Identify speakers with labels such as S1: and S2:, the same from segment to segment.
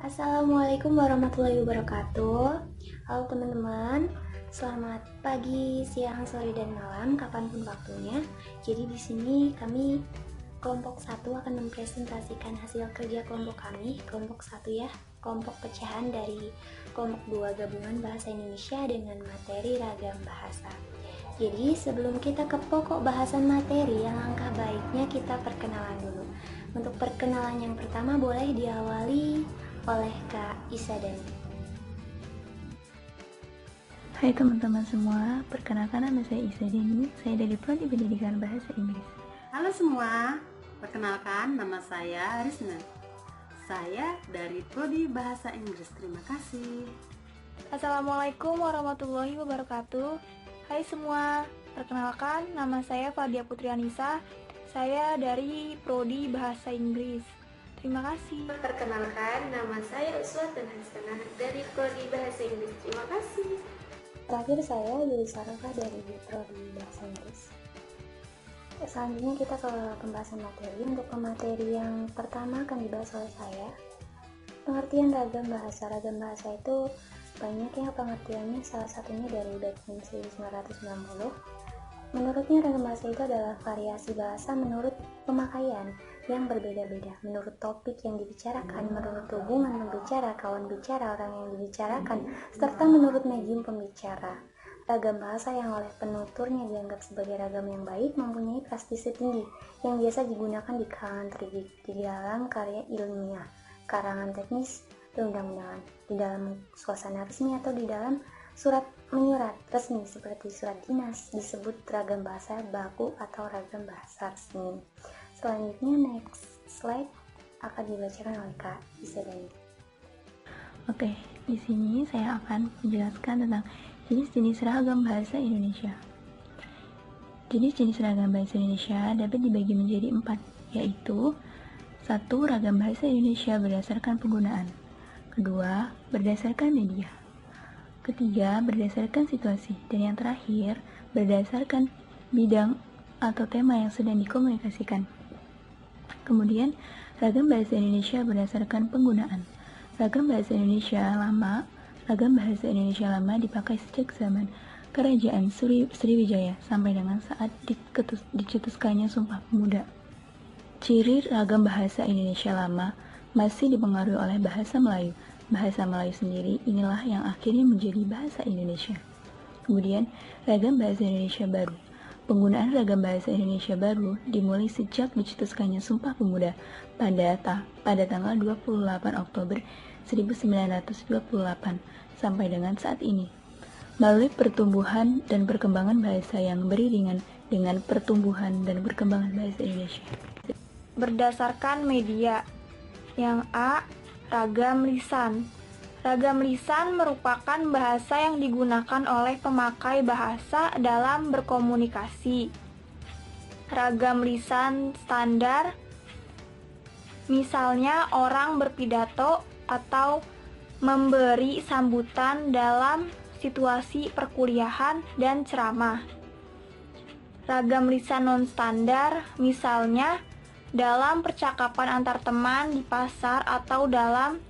S1: Assalamualaikum warahmatullahi wabarakatuh. Halo teman-teman, selamat pagi, siang, sore, dan malam, kapanpun waktunya. Jadi di sini kami kelompok 1 akan mempresentasikan hasil kerja kelompok kami. Kelompok 1 ya, kelompok pecahan dari kelompok 2 gabungan bahasa Indonesia dengan materi ragam bahasa. Jadi sebelum kita ke pokok bahasan materi, yang langkah baiknya kita perkenalan dulu. Untuk perkenalan yang pertama boleh diawali oleh Kak Isa Dani.
S2: Hai teman-teman semua, perkenalkan nama saya Isa Dani, saya dari Prodi Pendidikan Bahasa Inggris.
S3: Halo semua, perkenalkan nama saya Rizna. Saya dari Prodi Bahasa Inggris. Terima kasih.
S4: Assalamualaikum warahmatullahi wabarakatuh. Hai semua, perkenalkan nama saya Fadia Putrianisa. Saya dari Prodi Bahasa Inggris. Terima kasih.
S1: Perkenalkan, nama saya Uswatun Hasanah dari Prodi Bahasa Inggris. Terima kasih. Terakhir saya Yuli Saraka dari Prodi Bahasa Inggris. Selanjutnya kita ke pembahasan materi. Untuk pemateri yang pertama akan dibahas oleh saya. Pengertian ragam bahasa. Ragam bahasa itu banyak yang pengertiannya, salah satunya dari Beckman 1990. Menurutnya ragam bahasa itu adalah variasi bahasa menurut pemakaian yang berbeda-beda, menurut topik yang dibicarakan, menurut hubungan pembicara, kawan bicara, orang yang dibicarakan, serta menurut medium pembicara. Ragam bahasa yang oleh penuturnya dianggap sebagai ragam yang baik mempunyai prestise tinggi yang biasa digunakan di kalangan terdidik, di dalam karya ilmiah, karangan teknis, perundang-undangan, di dalam suasana resmi atau di dalam surat menyurat resmi seperti surat dinas disebut ragam bahasa baku atau ragam bahasa resmi. Selanjutnya next slide akan dibacakan oleh Kak Isa Dani.
S2: Oke, di sini saya akan menjelaskan tentang jenis-jenis ragam bahasa Indonesia. Jenis-jenis ragam bahasa Indonesia dapat dibagi menjadi 4, yaitu 1. Ragam bahasa Indonesia berdasarkan penggunaan. 2. Berdasarkan media. 3. Berdasarkan situasi. Dan yang terakhir, berdasarkan bidang atau tema yang sedang dikomunikasikan. Kemudian, ragam bahasa Indonesia berdasarkan penggunaan. Ragam bahasa Indonesia lama. Ragam bahasa Indonesia lama dipakai sejak zaman Kerajaan Sriwijaya sampai dengan saat dicetuskannya Sumpah Pemuda. Ciri ragam bahasa Indonesia lama masih dipengaruhi oleh bahasa Melayu. Bahasa Melayu sendiri inilah yang akhirnya menjadi bahasa Indonesia. Kemudian, ragam bahasa Indonesia baru. Penggunaan ragam bahasa Indonesia baru dimulai sejak dicetuskannya Sumpah Pemuda pada tanggal 28 Oktober 1928 sampai dengan saat ini. Melalui pertumbuhan dan perkembangan bahasa yang beriringan dengan pertumbuhan dan perkembangan bahasa Indonesia.
S4: Berdasarkan media. Yang A. Ragam lisan. Ragam lisan merupakan bahasa yang digunakan oleh pemakai bahasa dalam berkomunikasi. Ragam lisan standar, misalnya orang berpidato atau memberi sambutan dalam situasi perkuliahan dan ceramah. Ragam lisan non-standar, misalnya dalam percakapan antar teman di pasar atau dalam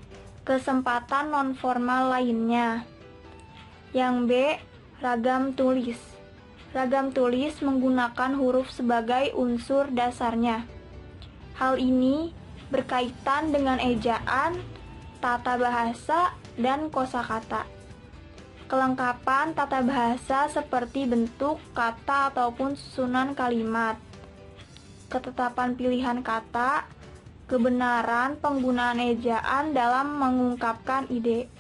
S4: kesempatan non-formal lainnya. Yang B. Ragam tulis. Ragam tulis menggunakan huruf sebagai unsur dasarnya. Hal ini berkaitan dengan ejaan, tata bahasa, dan kosakata. Kelengkapan tata bahasa seperti bentuk, kata, ataupun susunan kalimat. Ketetapan pilihan kata, kebenaran penggunaan ejaan dalam mengungkapkan ide.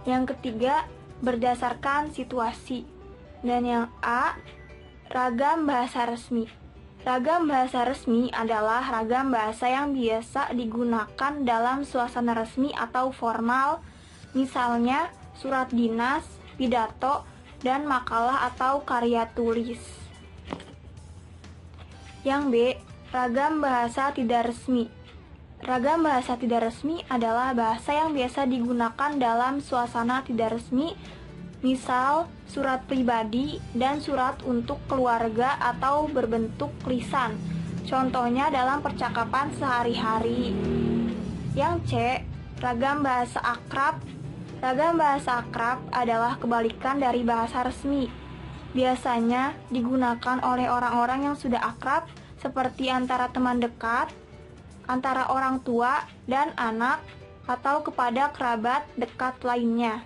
S4: Yang ketiga, berdasarkan situasi. Dan yang A, ragam bahasa resmi. Ragam bahasa resmi adalah ragam bahasa yang biasa digunakan dalam suasana resmi atau formal, misalnya surat dinas, pidato, dan makalah atau karya tulis. Yang B. Ragam bahasa tidak resmi. Ragam bahasa tidak resmi adalah bahasa yang biasa digunakan dalam suasana tidak resmi, misal surat pribadi dan surat untuk keluarga atau berbentuk lisan. Contohnya dalam percakapan sehari-hari. Yang C. Ragam bahasa akrab. Ragam bahasa akrab adalah kebalikan dari bahasa resmi. Biasanya digunakan oleh orang-orang yang sudah akrab, seperti antara teman dekat, antara orang tua dan anak, atau kepada kerabat dekat lainnya.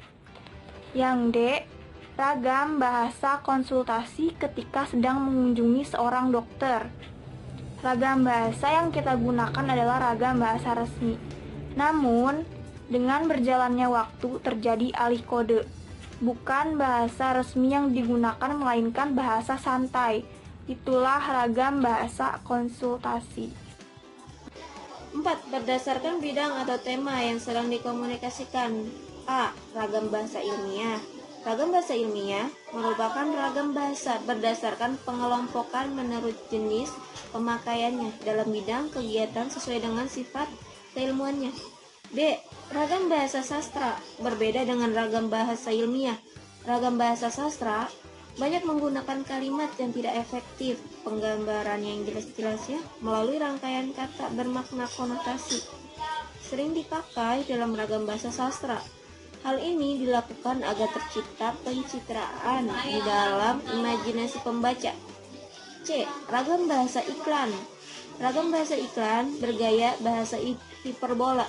S4: Yang D, ragam bahasa konsultasi ketika sedang mengunjungi seorang dokter. Ragam bahasa yang kita gunakan adalah ragam bahasa resmi. Namun, dengan berjalannya waktu terjadi alih kode. Bukan bahasa resmi yang digunakan melainkan bahasa santai. Itulah ragam bahasa konsultasi.
S1: 4. Berdasarkan bidang atau tema yang sedang dikomunikasikan. A. Ragam bahasa ilmiah. Ragam bahasa ilmiah merupakan ragam bahasa berdasarkan pengelompokan menurut jenis pemakaiannya dalam bidang kegiatan sesuai dengan sifat keilmuannya. B. Ragam bahasa sastra berbeda dengan ragam bahasa ilmiah. Ragam bahasa sastra banyak menggunakan kalimat yang tidak efektif, penggambarannya yang jelas-jelasnya melalui rangkaian kata bermakna konotasi. Sering dipakai dalam ragam bahasa sastra. Hal ini dilakukan agar tercipta pencitraan di dalam imajinasi pembaca. C. Ragam bahasa iklan. Ragam bahasa iklan bergaya bahasa hiperbola,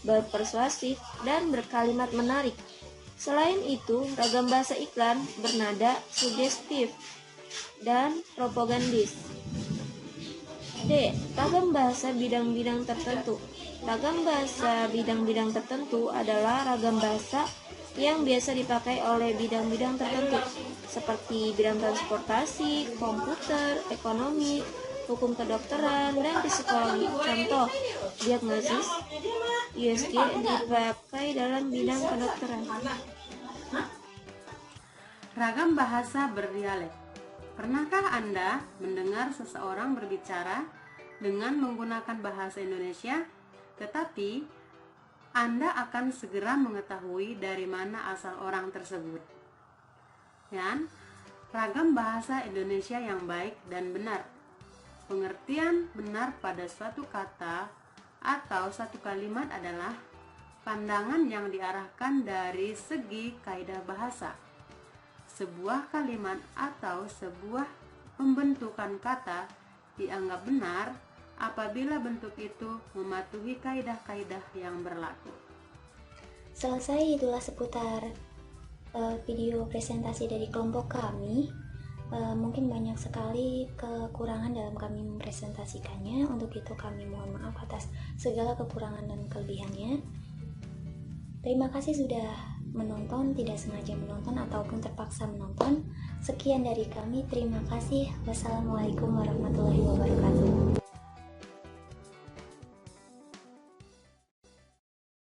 S1: berpersuasif, dan berkalimat menarik. Selain itu, ragam bahasa iklan bernada sugestif dan propagandis. D. Ragam bahasa bidang-bidang tertentu. Ragam bahasa bidang-bidang tertentu adalah ragam bahasa yang biasa dipakai oleh bidang-bidang tertentu, seperti bidang transportasi, komputer, ekonomi, hukum kedokteran, dan psikologi. Contoh, diagnosis USG dipakai dalam bidang kedokteran.
S3: Ragam bahasa berdialek. Pernahkah Anda mendengar seseorang berbicara dengan menggunakan bahasa Indonesia, tetapi Anda akan segera mengetahui dari mana asal orang tersebut? Dan ragam bahasa Indonesia yang baik dan benar. Pengertian benar pada suatu kata atau satu kalimat adalah pandangan yang diarahkan dari segi kaidah bahasa. Sebuah kalimat atau sebuah pembentukan kata dianggap benar apabila bentuk itu mematuhi kaidah-kaidah yang berlaku.
S5: Selesai, itulah seputar video presentasi dari kelompok kami. Mungkin banyak sekali kekurangan dalam kami mempresentasikannya. Untuk itu kami mohon maaf atas segala kekurangan dan kelebihannya. Terima kasih sudah menonton, tidak sengaja menonton ataupun terpaksa menonton. Sekian dari kami, terima kasih. Wassalamualaikum warahmatullahi wabarakatuh.